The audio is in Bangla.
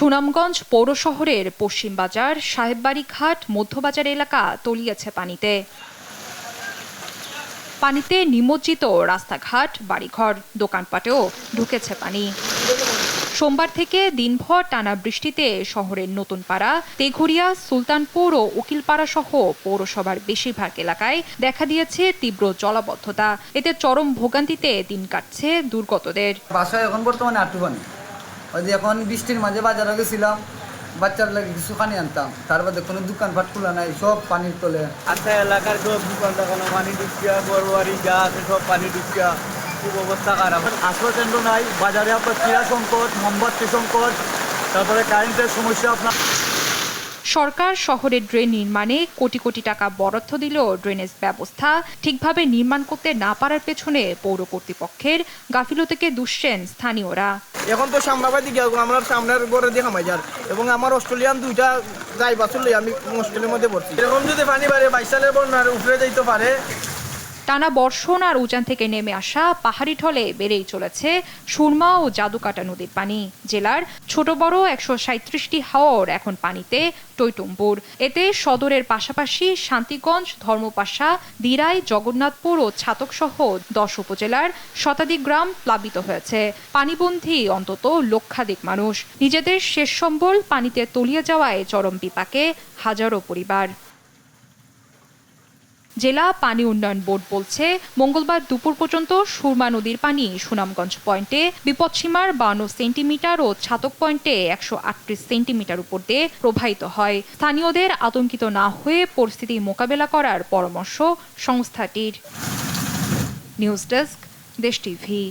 সুনামগঞ্জ পৌর শহরের পশ্চিম বাজার, সাহেববাড়ি ঘাট, মধ্যবাজার এলাকা তলিয়েছে পানিতে। পানিতে নিমজ্জিত রাস্তাঘাট, বাড়িঘর, দোকানপাটেও ঢুকেছে পানি। সোমবার থেকে দিনভর টানা বৃষ্টিতে শহরের নতুনপাড়া, তেঘরিয়া, সুলতানপুর ও উকিলপাড়া সহ পৌরসভার বেশিরভাগ এলাকায় দেখা দিয়েছে তীব্র জলাবদ্ধতা। এতে চরম ভোগান্তিতে দিন কাটছে দুর্গতদের। বাসায় এখন বর্তমানে আটু পানি। ওই যে এখন বৃষ্টির মাঝে বাজারে গেছিলাম, বাচ্চার লাগে কিছু পানি আনতাম, তার বাদে কোনো দোকানপাট খোলা নাই, সব পানির তলে। আচ্ছা, এলাকার সব দোকান দোকানো পানি ঢুকিয়া, বড়বাড়ি যা আছে সব পানি ঢুকিয়া, খুব অবস্থা খারাপ। আশ্রয় কেন্দ্র নাই, বাজারে আপনার চিরা সংকট, মোমবাতি সংকট, তারপরে কারেন্টের সমস্যা। আপনার সরকার শহরে ড্রেন নির্মাণে কোটি কোটি টাকা বরাদ্দ দিলেও ড্রেনেজ ব্যবস্থা ঠিকভাবে নির্মাণ করতে না পারার পেছনে পৌর কর্তৃপক্ষের গাফিলতিকে দুষছেন স্থানীয়রা। এখন তো সামনাবাদী গিয়ে আমরা সামনের গড়ে দিয়ে হামাই যার, এবং আমার অস্ট্রেলিয়ান দুইটা ড্রাইভার চলে আমি হোস্টেলের মধ্যে পড়ছি। এরকম যদি পানি বাড়ে 22 সালের বন্যার উপরে যাইতে পারে। টানা বর্ষণ আর উজান থেকে নেমে আসা পাহাড়ি ঢলে বেড়েই চলেছে সুরমা ও জাদুকাটা নদীর পানি। জেলার ছোট বড় 137টি হাওর এখন পানিতে টইটুম্বুর। এতে সদরের পাশাপাশি শান্তিগঞ্জ, ধর্মপাশা, দিরাই, জগন্নাথপুর ও ছাতক সহ 10 উপজেলার শতাধিক গ্রাম প্লাবিত হয়েছে। পানিবন্দী অন্তত লক্ষাধিক মানুষ। নিজেদের শেষ সম্বল পানিতে তলিয়ে যাওয়ায় চরম বিপাকে হাজারো পরিবার। জেলা পানি উন্নয়ন বোর্ড বলছে, মঙ্গলবার দুপুর পর্যন্ত সুরমা নদীর পানি সুনামগঞ্জ পয়েন্টে বিপদসীমার 52 সেন্টিমিটার ও ছাতক পয়েন্টে 138 সেন্টিমিটার উপর দিয়ে প্রবাহিত হয়। স্থানীয়দের আতঙ্কিত না হয়ে পরিস্থিতি মোকাবেলা করার পরামর্শ সংস্থাটির। নিউজ ডেস্ক, দেশ টিভি।